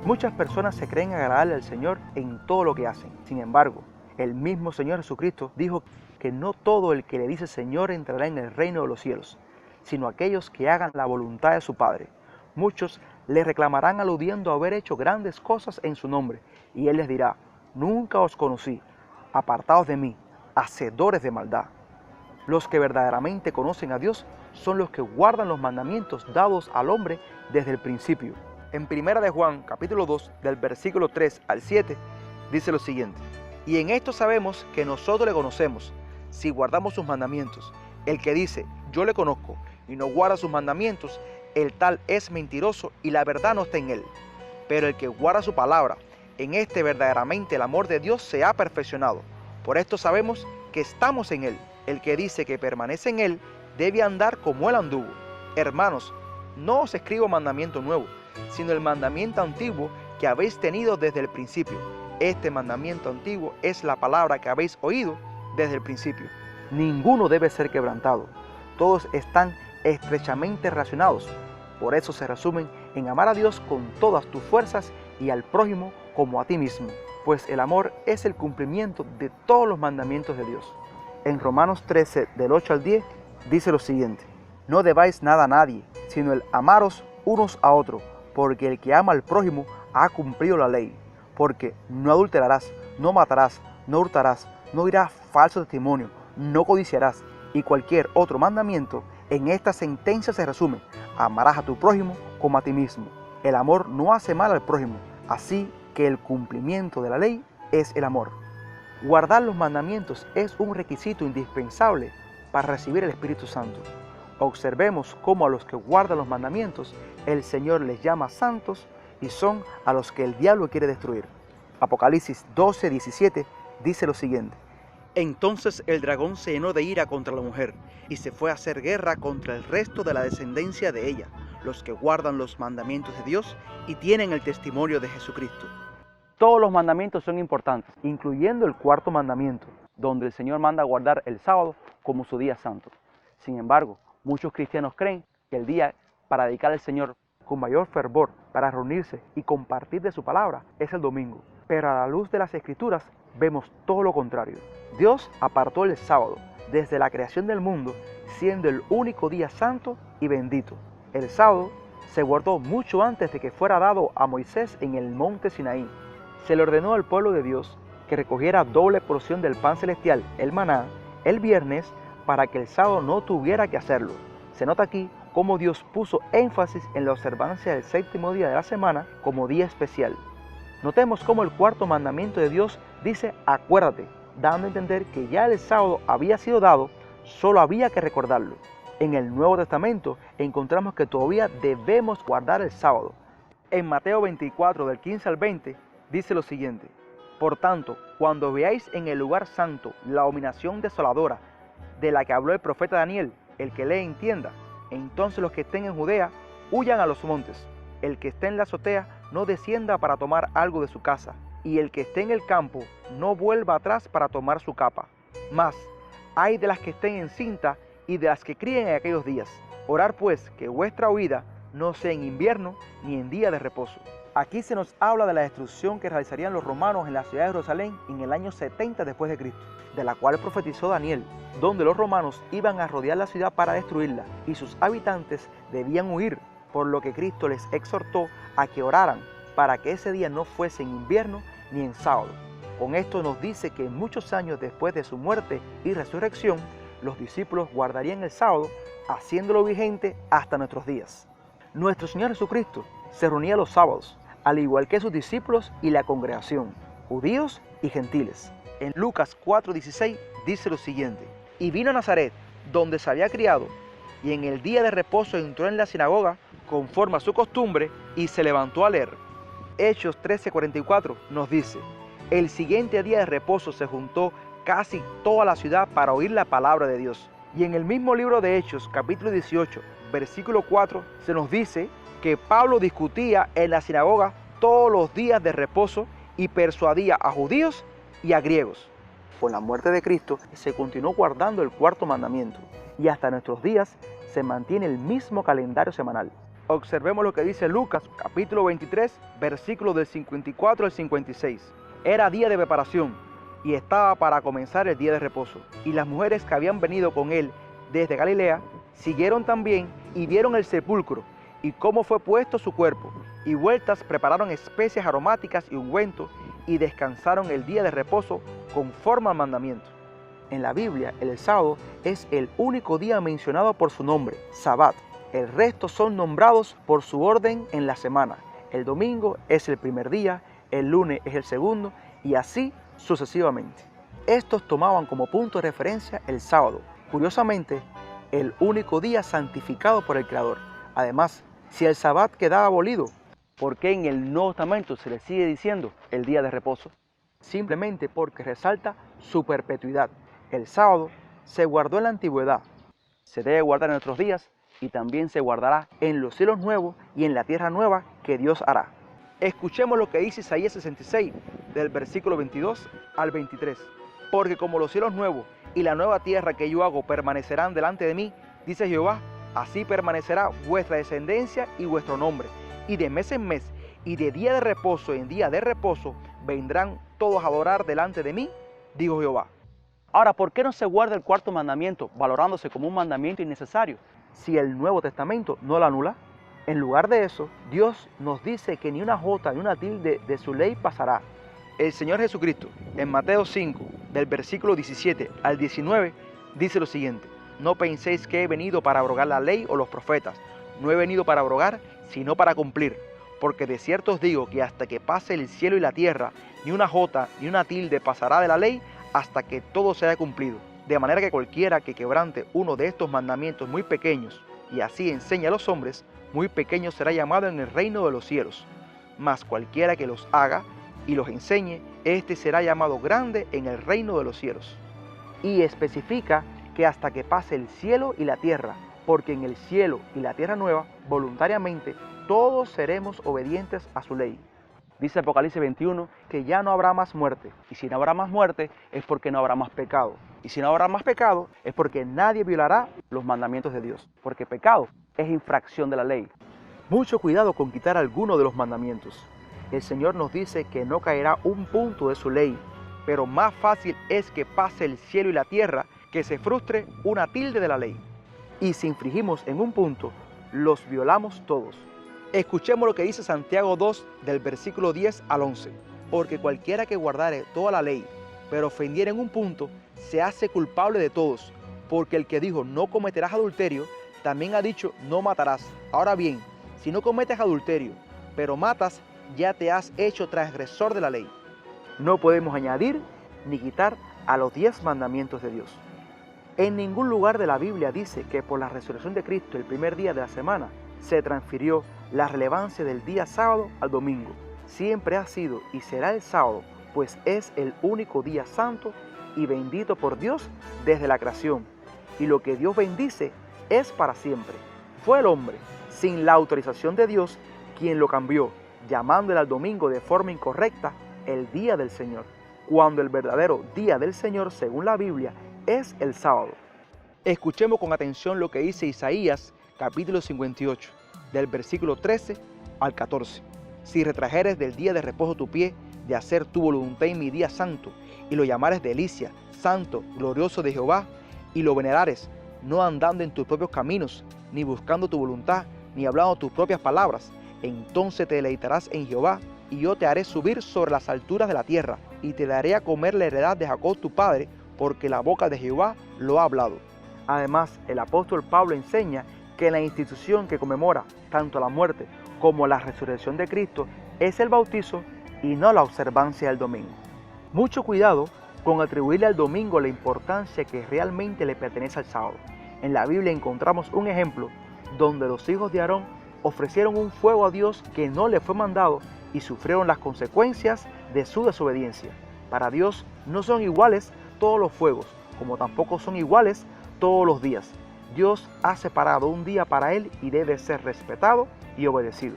Muchas personas se creen agradarle al Señor en todo lo que hacen. Sin embargo, el mismo Señor Jesucristo dijo que no todo el que le dice Señor entrará en el reino de los cielos, sino aquellos que hagan la voluntad de su Padre. Muchos le reclamarán aludiendo a haber hecho grandes cosas en su nombre, y Él les dirá: nunca os conocí, apartaos de mí, hacedores de maldad. Los que verdaderamente conocen a Dios son los que guardan los mandamientos dados al hombre desde el principio. En 1 de Juan, capítulo 2, del versículo 3 al 7, dice lo siguiente: y en esto sabemos que nosotros le conocemos, si guardamos sus mandamientos. El que dice, yo le conozco, y no guarda sus mandamientos, el tal es mentiroso y la verdad no está en él. Pero el que guarda su palabra, en este verdaderamente el amor de Dios se ha perfeccionado. Por esto sabemos que estamos en él. El que dice que permanece en él, debe andar como él anduvo. Hermanos, no os escribo mandamiento nuevo, sino el mandamiento antiguo que habéis tenido desde el principio. Este mandamiento antiguo es la palabra que habéis oído desde el principio. Ninguno debe ser quebrantado. Todos están estrechamente relacionados. Por eso se resumen en amar a Dios con todas tus fuerzas y al prójimo como a ti mismo, pues el amor es el cumplimiento de todos los mandamientos de Dios. En Romanos 13, del 8 al 10, dice lo siguiente: no debáis nada a nadie, sino el amaros unos a otros, porque el que ama al prójimo ha cumplido la ley. Porque no adulterarás, no matarás, no hurtarás, no dirás falso testimonio, no codiciarás, y cualquier otro mandamiento. En esta sentencia se resume: amarás a tu prójimo como a ti mismo. El amor no hace mal al prójimo, así que el cumplimiento de la ley es el amor. Guardar los mandamientos es un requisito indispensable para recibir el Espíritu Santo. Observemos cómo a los que guardan los mandamientos el Señor les llama santos y son a los que el diablo quiere destruir. Apocalipsis 12, 17 dice lo siguiente: entonces el dragón se llenó de ira contra la mujer y se fue a hacer guerra contra el resto de la descendencia de ella, los que guardan los mandamientos de Dios y tienen el testimonio de Jesucristo. Todos los mandamientos son importantes, incluyendo el cuarto mandamiento, donde el Señor manda guardar el sábado como su día santo. Sin embargo, muchos cristianos creen que el día para dedicar al Señor con mayor fervor, para reunirse y compartir de su palabra, es el domingo. Pero a la luz de las Escrituras vemos todo lo contrario. Dios apartó el sábado desde la creación del mundo, siendo el único día santo y bendito. El sábado se guardó mucho antes de que fuera dado a Moisés en el monte Sinaí. Se le ordenó al pueblo de Dios que recogiera doble porción del pan celestial, el maná, el viernes, para que el sábado no tuviera que hacerlo. Se nota aquí cómo Dios puso énfasis en la observancia del séptimo día de la semana como día especial. Notemos cómo el cuarto mandamiento de Dios dice acuérdate, dando a entender que ya el sábado había sido dado, solo había que recordarlo. En el Nuevo Testamento encontramos que todavía debemos guardar el sábado. En Mateo 24, del 15 al 20, dice lo siguiente: por tanto, cuando veáis en el lugar santo la abominación desoladora de la que habló el profeta Daniel, el que lee entienda, entonces los que estén en Judea huyan a los montes. El que esté en la azotea no descienda para tomar algo de su casa, y el que esté en el campo no vuelva atrás para tomar su capa. Mas, ay de las que estén encinta y de las que críen en aquellos días. Orad pues que vuestra huida no sea en invierno ni en día de reposo. Aquí se nos habla de la destrucción que realizarían los romanos en la ciudad de Jerusalén en el año 70 después de Cristo, de la cual profetizó Daniel, donde los romanos iban a rodear la ciudad para destruirla y sus habitantes debían huir, por lo que Cristo les exhortó a que oraran para que ese día no fuese en invierno ni en sábado. Con esto nos dice que muchos años después de su muerte y resurrección, los discípulos guardarían el sábado, haciéndolo vigente hasta nuestros días. Nuestro Señor Jesucristo se reunía los sábados, al igual que sus discípulos y la congregación, judíos y gentiles. En Lucas 4:16 dice lo siguiente: y vino a Nazaret, donde se había criado, y en el día de reposo entró en la sinagoga, conforme a su costumbre, y se levantó a leer. Hechos 13:44 nos dice: el siguiente día de reposo se juntó casi toda la ciudad para oír la palabra de Dios. Y en el mismo libro de Hechos, capítulo 18, versículo 4, se nos dice que Pablo discutía en la sinagoga todos los días de reposo y persuadía a judíos y a griegos. Con la muerte de Cristo se continuó guardando el cuarto mandamiento. y hasta nuestros días se mantiene el mismo calendario semanal. Observemos lo que dice Lucas, capítulo 23, versículos del 54 al 56. Era día de preparación y estaba para comenzar el día de reposo. Y las mujeres que habían venido con él desde Galilea siguieron también y vieron el sepulcro y cómo fue puesto su cuerpo. Y vueltas prepararon especias aromáticas y ungüentos y descansaron el día de reposo conforme al mandamiento. En la Biblia, el sábado es el único día mencionado por su nombre, Sabbat. El resto son nombrados por su orden en la semana. El domingo es el primer día, el lunes es el segundo y así sucesivamente. Estos tomaban como punto de referencia el sábado, curiosamente, el único día santificado por el Creador. Además, si el Sabbat quedaba abolido, ¿por qué en el Nuevo Testamento se le sigue diciendo el día de reposo? Simplemente porque resalta su perpetuidad. El sábado se guardó en la antigüedad, se debe guardar en nuestros días y también se guardará en los cielos nuevos y en la tierra nueva que Dios hará. Escuchemos lo que dice Isaías 66, del versículo 22 al 23. Porque como los cielos nuevos y la nueva tierra que yo hago permanecerán delante de mí, dice Jehová, así permanecerá vuestra descendencia y vuestro nombre. Y de mes en mes y de día de reposo en día de reposo vendrán todos a adorar delante de mí, dijo Jehová. Ahora, ¿por qué no se guarda el cuarto mandamiento, valorándose como un mandamiento innecesario, si el Nuevo Testamento no lo anula? En lugar de eso, Dios nos dice que ni una jota ni una tilde de su ley pasará. El Señor Jesucristo, en Mateo 5, del versículo 17 al 19, dice lo siguiente: no penséis que he venido para abrogar la ley o los profetas. No he venido para abrogar, sino para cumplir. Porque de cierto os digo que hasta que pase el cielo y la tierra, ni una jota ni una tilde pasará de la ley hasta que todo se haya cumplido. De manera que cualquiera que quebrante uno de estos mandamientos muy pequeños, y así enseña a los hombres, muy pequeño será llamado en el reino de los cielos. Mas cualquiera que los haga y los enseñe, éste será llamado grande en el reino de los cielos. Y especifica que hasta que pase el cielo y la tierra, porque en el cielo y la tierra nueva, voluntariamente, todos seremos obedientes a su ley. Dice Apocalipsis 21 que ya no habrá más muerte, y si no habrá más muerte es porque no habrá más pecado. Y si no habrá más pecado es porque nadie violará los mandamientos de Dios, porque pecado es infracción de la ley. Mucho cuidado con quitar alguno de los mandamientos. El Señor nos dice que no caerá un punto de su ley, pero más fácil es que pase el cielo y la tierra que se frustre una tilde de la ley. Y si infringimos en un punto, los violamos todos. Escuchemos lo que dice Santiago 2, del versículo 10 al 11. Porque cualquiera que guardare toda la ley, pero ofendiere en un punto, se hace culpable de todos. Porque el que dijo no cometerás adulterio, también ha dicho no matarás. Ahora bien, si no cometes adulterio, pero matas, ya te has hecho transgresor de la ley. No podemos añadir ni quitar a los 10 mandamientos de Dios. En ningún lugar de la Biblia dice que por la resurrección de Cristo el primer día de la semana se transfirió la relevancia del día sábado al domingo. Siempre ha sido y será el sábado, pues es el único día santo y bendito por Dios desde la creación. Y lo que Dios bendice es para siempre. Fue el hombre, sin la autorización de Dios, quien lo cambió, llamándole al domingo de forma incorrecta el día del Señor, cuando el verdadero día del Señor, según la Biblia, es el sábado. Escuchemos con atención lo que dice Isaías, capítulo 58, del versículo 13 al 14. Si retrajeres del día de reposo tu pie, de hacer tu voluntad en mi día santo, y lo llamares delicia, santo, glorioso de Jehová, y lo venerares, no andando en tus propios caminos, ni buscando tu voluntad, ni hablando tus propias palabras, entonces te deleitarás en Jehová, y yo te haré subir sobre las alturas de la tierra, y te daré a comer la heredad de Jacob tu padre, porque la boca de Jehová lo ha hablado. Además, el apóstol Pablo enseña que la institución que conmemora tanto la muerte como la resurrección de Cristo es el bautizo y no la observancia del domingo. Mucho cuidado con atribuirle al domingo la importancia que realmente le pertenece al sábado. En la Biblia encontramos un ejemplo donde los hijos de Aarón ofrecieron un fuego a Dios que no le fue mandado y sufrieron las consecuencias de su desobediencia. Para Dios no son iguales todos los fuegos, como tampoco son iguales todos los días. Dios ha separado un día para Él y debe ser respetado y obedecido.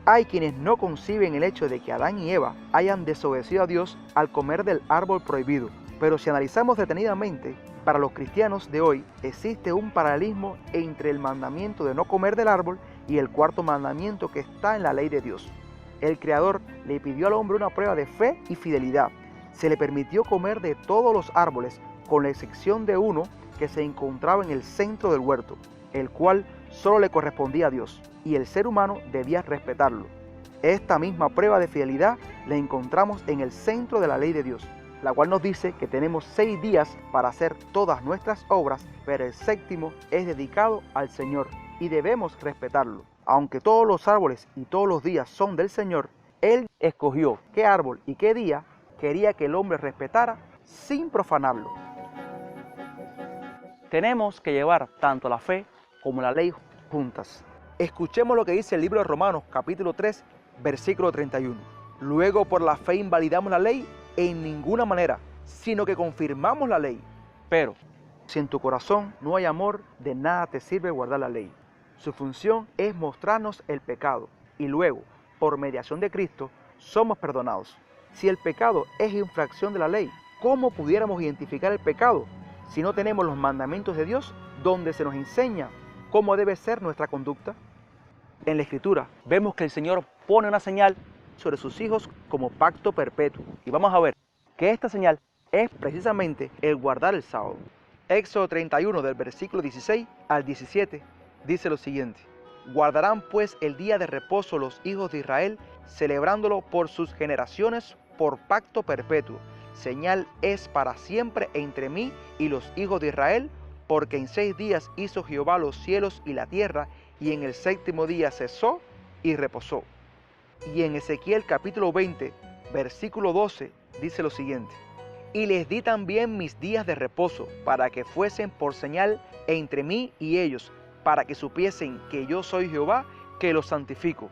Hay quienes no conciben el hecho de que Adán y Eva hayan desobedecido a Dios al comer del árbol prohibido, pero si analizamos detenidamente, Para los cristianos de hoy existe un paralelismo entre el mandamiento de no comer del árbol y el cuarto mandamiento que está en la ley de Dios. El Creador le pidió al hombre una prueba de fe y fidelidad. Se le permitió comer de todos los árboles, con la excepción de uno que se encontraba en el centro del huerto, el cual solo le correspondía a Dios, y el ser humano debía respetarlo. Esta misma prueba de fidelidad la encontramos en el centro de la ley de Dios, la cual nos dice que tenemos 6 días para hacer todas nuestras obras, pero el séptimo es dedicado al Señor y debemos respetarlo. Aunque todos los árboles y todos los días son del Señor, Él escogió qué árbol y qué día quería que el hombre respetara sin profanarlo. Tenemos que llevar tanto la fe como la ley juntas. Escuchemos lo que dice el libro de Romanos, capítulo 3, versículo 31. Luego por la fe invalidamos la ley en ninguna manera, sino que confirmamos la ley. Pero si en tu corazón no hay amor, de nada te sirve guardar la ley. Su función es mostrarnos el pecado y luego, por mediación de Cristo, somos perdonados. Si el pecado es infracción de la ley, ¿cómo pudiéramos identificar el pecado si no tenemos los mandamientos de Dios donde se nos enseña cómo debe ser nuestra conducta? En la Escritura vemos que el Señor pone una señal sobre sus hijos como pacto perpetuo. Y vamos a ver que esta señal es precisamente el guardar el sábado. Éxodo 31 del versículo 16 al 17 dice lo siguiente: guardarán pues el día de reposo los hijos de Israel, celebrándolo por sus generaciones por pacto perpetuo. Señal es para siempre entre mí y los hijos de Israel, porque en 6 días hizo Jehová los cielos y la tierra, y en el séptimo día cesó y reposó. Y en Ezequiel capítulo 20, versículo 12, dice lo siguiente: y les di también mis días de reposo, para que fuesen por señal entre mí y ellos, para que supiesen que yo soy Jehová, que los santifico.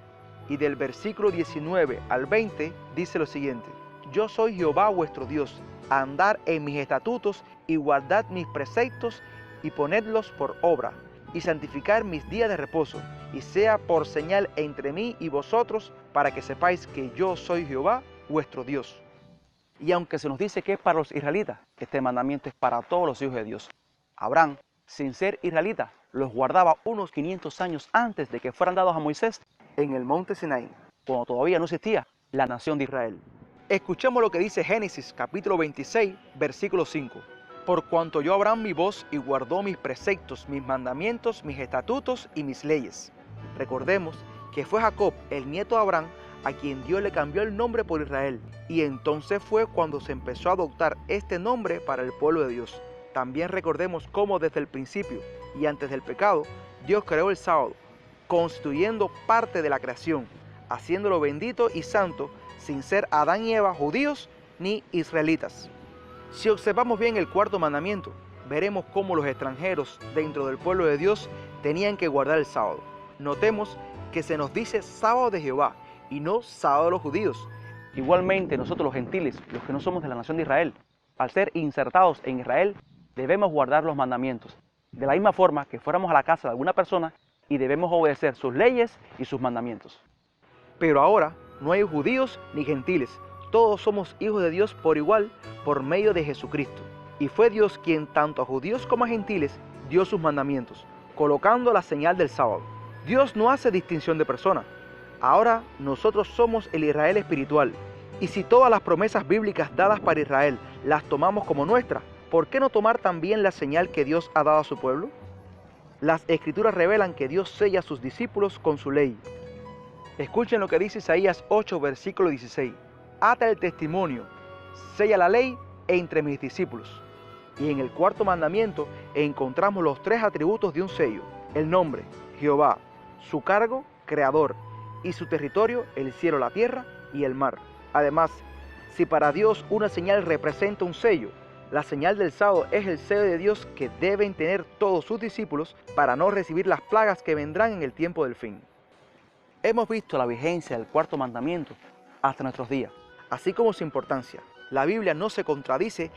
Y del versículo 19 al 20 dice lo siguiente: yo soy Jehová vuestro Dios, andad en mis estatutos y guardad mis preceptos y ponedlos por obra, y santificar mis días de reposo, y sea por señal entre mí y vosotros, para que sepáis que yo soy Jehová vuestro Dios. Y aunque se nos dice que es para los israelitas, este mandamiento es para todos los hijos de Dios. Abraham, sin ser israelita, los guardaba unos 500 años antes de que fueran dados a Moisés en el monte Sinaí, cuando todavía no existía la nación de Israel. Escuchemos lo que dice Génesis capítulo 26, versículo 5. Por cuanto oyó Abraham mi voz y guardó mis preceptos, mis mandamientos, mis estatutos y mis leyes. Recordemos que fue Jacob, el nieto de Abraham, a quien Dios le cambió el nombre por Israel, y entonces fue cuando se empezó a adoptar este nombre para el pueblo de Dios. También recordemos cómo desde el principio y antes del pecado, Dios creó el sábado, constituyendo parte de la creación, haciéndolo bendito y santo, sin ser Adán y Eva judíos ni israelitas. Si observamos bien el cuarto mandamiento, veremos cómo los extranjeros dentro del pueblo de Dios tenían que guardar el sábado. Notemos que se nos dice sábado de Jehová y no sábado de los judíos. Igualmente nosotros los gentiles, los que no somos de la nación de Israel, al ser insertados en Israel, debemos guardar los mandamientos. De la misma forma que fuéramos a la casa de alguna persona y debemos obedecer sus leyes y sus mandamientos. Pero ahora no hay judíos ni gentiles. Todos somos hijos de Dios por igual por medio de Jesucristo. Y fue Dios quien tanto a judíos como a gentiles dio sus mandamientos, colocando la señal del sábado. Dios no hace distinción de personas. Ahora nosotros somos el Israel espiritual. Y si todas las promesas bíblicas dadas para Israel las tomamos como nuestras, ¿por qué no tomar también la señal que Dios ha dado a su pueblo? Las Escrituras revelan que Dios sella a sus discípulos con su ley. Escuchen lo que dice Isaías 8, versículo 16. Ata el testimonio, sella la ley entre mis discípulos. Y en el cuarto mandamiento encontramos los 3 atributos de un sello: el nombre, Jehová, su cargo, creador, y su territorio, el cielo, la tierra y el mar. Además, si para Dios una señal representa un sello, la señal del sábado es el sello de Dios que deben tener todos sus discípulos para no recibir las plagas que vendrán en el tiempo del fin. Hemos visto la vigencia del cuarto mandamiento hasta nuestros días, así como su importancia. La Biblia no se contradice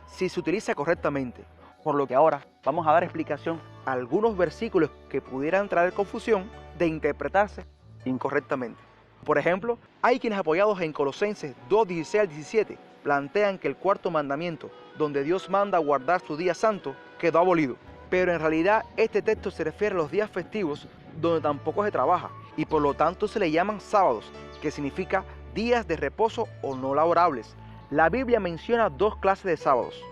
si se utiliza correctamente, por lo que ahora vamos a dar explicación a algunos versículos que pudieran traer confusión de interpretarse incorrectamente. Por ejemplo, hay quienes apoyados en Colosenses 2, 16 al 17 plantean que el cuarto mandamiento, donde Dios manda guardar su día santo, quedó abolido. Pero en realidad este texto se refiere a los días festivos donde tampoco se trabaja y por lo tanto se le llaman sábados, que significa días de reposo o no laborables. La Biblia menciona dos clases de sábados: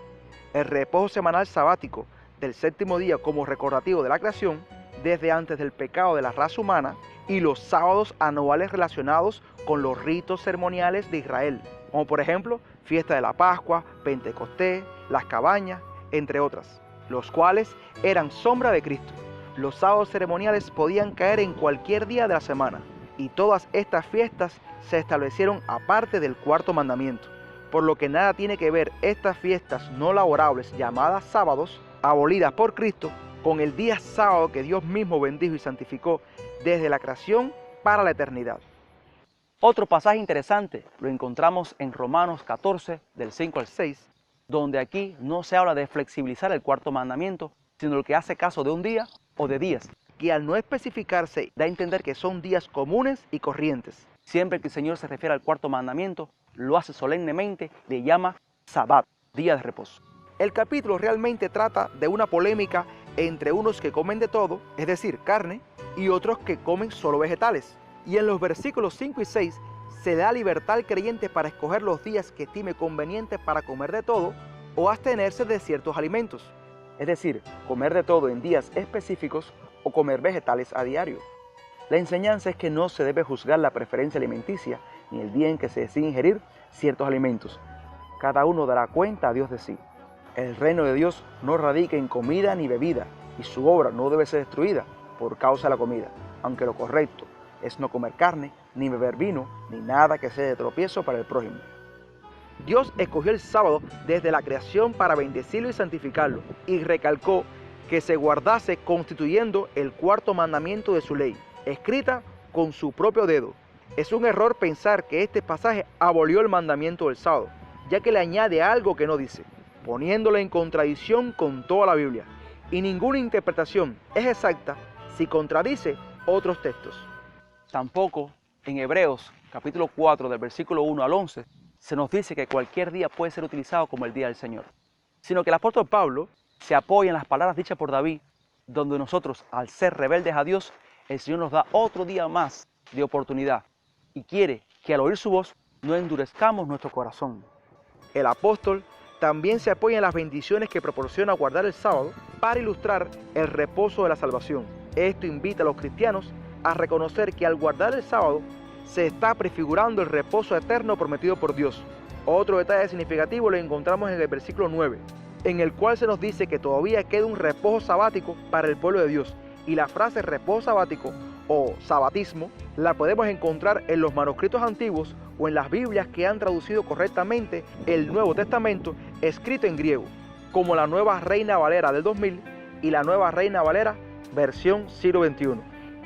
el reposo semanal sabático del séptimo día como recordativo de la creación desde antes del pecado de la raza humana, y los sábados anuales relacionados con los ritos ceremoniales de Israel, como por ejemplo fiesta de la Pascua, Pentecostés, las cabañas, entre otras, los cuales eran sombra de Cristo. Los sábados ceremoniales podían caer en cualquier día de la semana, y todas estas fiestas se establecieron aparte del cuarto mandamiento, por lo que nada tiene que ver estas fiestas no laborables llamadas sábados, abolidas por Cristo, con el día sábado que Dios mismo bendijo y santificó desde la creación para la eternidad. Otro pasaje interesante lo encontramos en Romanos 14, del 5 al 6, donde aquí no se habla de flexibilizar el cuarto mandamiento, sino el que hace caso de un día o de días, que al no especificarse da a entender que son días comunes y corrientes. Siempre que el Señor se refiere al cuarto mandamiento, lo hace solemnemente, le llama Sabbat, día de reposo. El capítulo realmente trata de una polémica entre unos que comen de todo, es decir, carne, y otros que comen solo vegetales. Y en los versículos 5 y 6 se da libertad al creyente para escoger los días que estime convenientes para comer de todo o abstenerse de ciertos alimentos. Es decir, comer de todo en días específicos o comer vegetales a diario. La enseñanza es que no se debe juzgar la preferencia alimenticia ni el día en que se decide ingerir ciertos alimentos. Cada uno dará cuenta a Dios de sí. El reino de Dios no radica en comida ni bebida, y su obra no debe ser destruida por causa de la comida, aunque lo correcto es no comer carne, ni beber vino, ni nada que sea de tropiezo para el prójimo. Dios escogió el sábado desde la creación para bendecirlo y santificarlo, y recalcó que se guardase constituyendo el cuarto mandamiento de su ley, escrita con su propio dedo. Es un error pensar que este pasaje abolió el mandamiento del sábado, ya que le añade algo que no dice, poniéndolo en contradicción con toda la Biblia, y ninguna interpretación es exacta si contradice otros textos. Tampoco en Hebreos capítulo 4 del versículo 1 al 11 se nos dice que cualquier día puede ser utilizado como el día del Señor, sino que el apóstol Pablo se apoya en las palabras dichas por David, donde nosotros, al ser rebeldes a Dios, el Señor nos da otro día más de oportunidad y quiere que al oír su voz no endurezcamos nuestro corazón. El apóstol también se apoya en las bendiciones que proporciona guardar el sábado para ilustrar el reposo de la salvación. Esto invita a los cristianos a reconocer que al guardar el sábado se está prefigurando el reposo eterno prometido por Dios. Otro detalle significativo lo encontramos en el versículo 9, en el cual se nos dice que todavía queda un reposo sabático para el pueblo de Dios, y la frase reposo sabático o sabatismo la podemos encontrar en los manuscritos antiguos o en las Biblias que han traducido correctamente el Nuevo Testamento escrito en griego, como la Nueva Reina Valera del 2000 y la Nueva Reina Valera versión siglo XXI.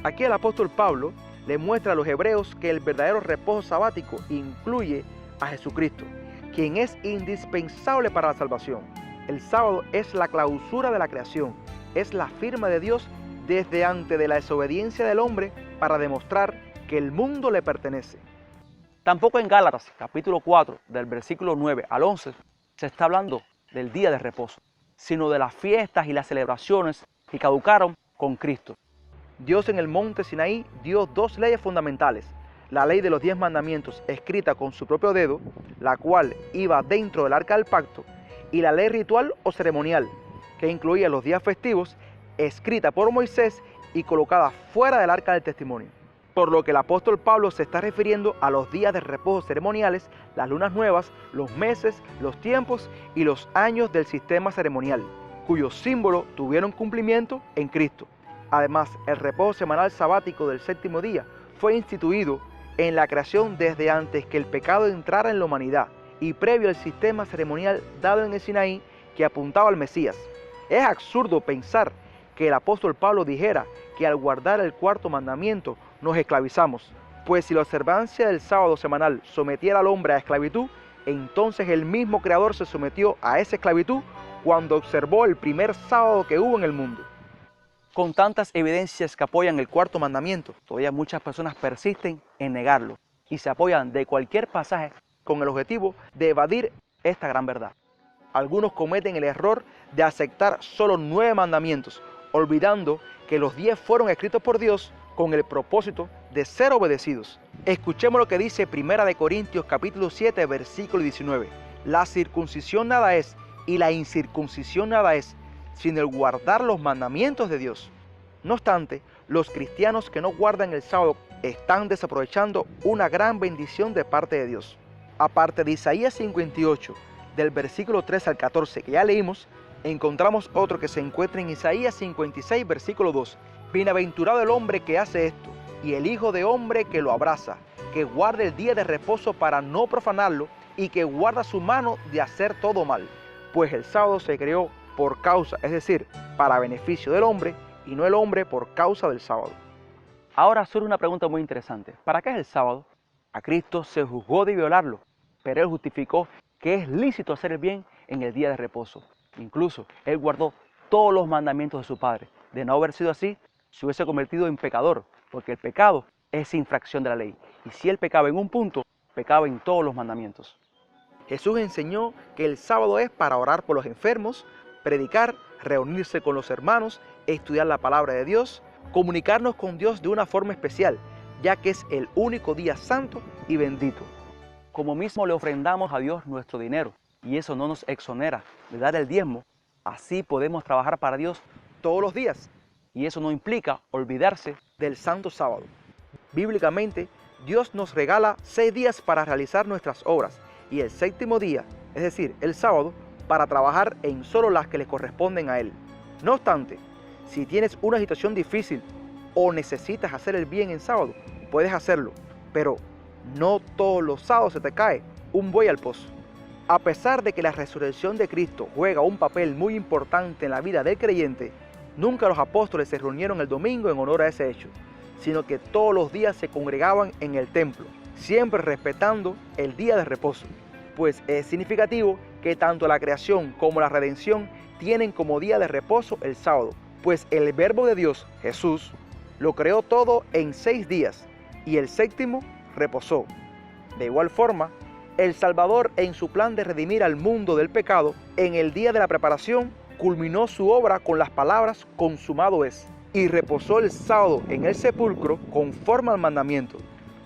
Aquí el apóstol Pablo le muestra a los hebreos que el verdadero reposo sabático incluye a Jesucristo, quien es indispensable para la salvación. El sábado es la clausura de la creación, es la firma de Dios desde antes de la desobediencia del hombre para demostrar que el mundo le pertenece. Tampoco en Gálatas capítulo 4 del versículo 9 al 11 se está hablando del día de reposo, sino de las fiestas y las celebraciones que caducaron con Cristo. Dios en el monte Sinaí dio dos leyes fundamentales: la ley de los 10 mandamientos escrita con su propio dedo, la cual iba dentro del arca del pacto, y la ley ritual o ceremonial, que incluía los días festivos, escrita por Moisés y colocada fuera del arca del testimonio. Por lo que el apóstol Pablo se está refiriendo a los días de reposo ceremoniales, las lunas nuevas, los meses, los tiempos y los años del sistema ceremonial, cuyos símbolos tuvieron cumplimiento en Cristo. Además, el reposo semanal sabático del séptimo día fue instituido en la creación desde antes que el pecado entrara en la humanidad y previo al sistema ceremonial dado en el Sinaí que apuntaba al Mesías. Es absurdo pensar que el apóstol Pablo dijera que al guardar el cuarto mandamiento nos esclavizamos, pues si la observancia del sábado semanal sometiera al hombre a esclavitud, entonces el mismo Creador se sometió a esa esclavitud cuando observó el primer sábado que hubo en el mundo. Con tantas evidencias que apoyan el cuarto mandamiento, todavía muchas personas persisten en negarlo y se apoyan de cualquier pasaje con el objetivo de evadir esta gran verdad. Algunos cometen el error de aceptar solo 9 mandamientos, olvidando que los 10 fueron escritos por Dios con el propósito de ser obedecidos. Escuchemos lo que dice 1 Corintios capítulo 7, versículo 19. La circuncisión nada es y la incircuncisión nada es, sino el guardar los mandamientos de Dios. No obstante, los cristianos que no guardan el sábado están desaprovechando una gran bendición de parte de Dios. Aparte de Isaías 58, del versículo 3 al 14 que ya leímos, encontramos otro que se encuentra en Isaías 56, versículo 2. Bienaventurado el hombre que hace esto, y el hijo de hombre que lo abraza, que guarde el día de reposo para no profanarlo, y que guarda su mano de hacer todo mal. Pues el sábado se creó por causa, es decir, para beneficio del hombre, y no el hombre por causa del sábado. Ahora surge una pregunta muy interesante. ¿Para qué es el sábado? A Cristo se juzgó de violarlo, pero Él justificó que es lícito hacer el bien en el día de reposo. Incluso Él guardó todos los mandamientos de su Padre. De no haber sido así, se hubiese convertido en pecador, porque el pecado es infracción de la ley. Y si Él pecaba en un punto, pecaba en todos los mandamientos. Jesús enseñó que el sábado es para orar por los enfermos, predicar, reunirse con los hermanos, estudiar la palabra de Dios, comunicarnos con Dios de una forma especial, ya que es el único día santo y bendito. Como mismo le ofrendamos a Dios nuestro dinero, y eso no nos exonera de dar el diezmo, así podemos trabajar para Dios todos los días, y eso no implica olvidarse del santo sábado. Bíblicamente, Dios nos regala 6 días para realizar nuestras obras, y el 7º día, es decir, el sábado, para trabajar en solo las que le corresponden a Él. No obstante, si tienes una situación difícil o necesitas hacer el bien en sábado, puedes hacerlo, pero no todos los sábados se te cae un buey al pozo. A pesar de que la resurrección de Cristo juega un papel muy importante en la vida del creyente, nunca los apóstoles se reunieron el domingo en honor a ese hecho, sino que todos los días se congregaban en el templo, siempre respetando el día de reposo, pues es significativo que tanto la creación como la redención tienen como día de reposo el sábado, pues el Verbo de Dios, Jesús, lo creó todo en 6 días y el 7º reposó. De igual forma, el Salvador, en su plan de redimir al mundo del pecado, en el día de la preparación, culminó su obra con las palabras consumado es, y reposó el sábado en el sepulcro conforme al mandamiento,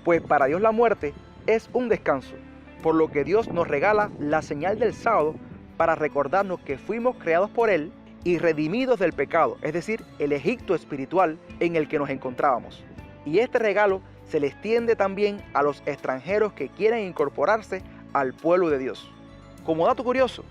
pues para Dios la muerte es un descanso, por lo que Dios nos regala la señal del sábado para recordarnos que fuimos creados por Él y redimidos del pecado, es decir, el Egipto espiritual en el que nos encontrábamos. Y este regalo se le extiende también a los extranjeros que quieren incorporarse al pueblo de Dios. Como dato curioso,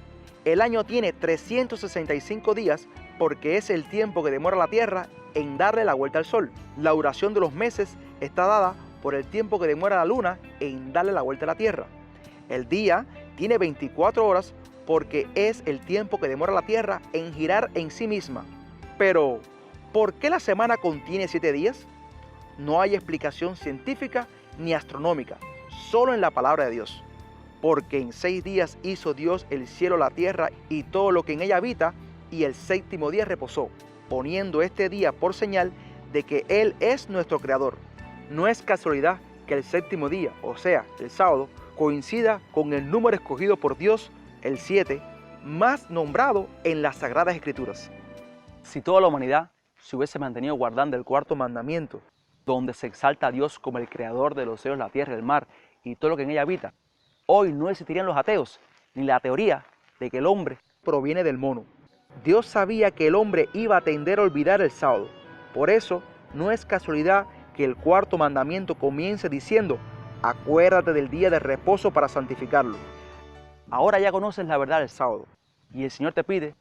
el año tiene 365 días porque es el tiempo que demora la Tierra en darle la vuelta al Sol. La duración de los meses está dada por el tiempo que demora la Luna en darle la vuelta a la Tierra. El día tiene 24 horas porque es el tiempo que demora la Tierra en girar en sí misma. Pero, ¿por qué la semana contiene 7 días? No hay explicación científica ni astronómica, solo en la palabra de Dios. Porque en 6 días hizo Dios el cielo, la tierra y todo lo que en ella habita, y el 7º día reposó, poniendo este día por señal de que Él es nuestro creador. No es casualidad que el 7º día, o sea, el sábado, coincida con el número escogido por Dios, el 7, más nombrado en las Sagradas Escrituras. Si toda la humanidad se hubiese mantenido guardando el 4º mandamiento, donde se exalta a Dios como el creador de los cielos, la tierra, el mar y todo lo que en ella habita, hoy no existirían los ateos, ni la teoría de que el hombre proviene del mono. Dios sabía que el hombre iba a tender a olvidar el sábado. Por eso, no es casualidad que el 4º mandamiento comience diciendo: acuérdate del día de reposo para santificarlo. Ahora ya conoces la verdad del sábado, y el Señor te pide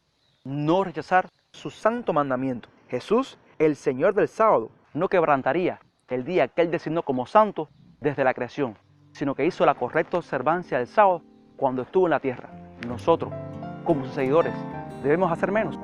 no rechazar su santo mandamiento. Jesús, el Señor del sábado, no quebrantaría el día que Él designó como santo desde la creación, sino que hizo la correcta observancia del sábado cuando estuvo en la tierra. Nosotros, como sus seguidores, ¿debemos hacer menos?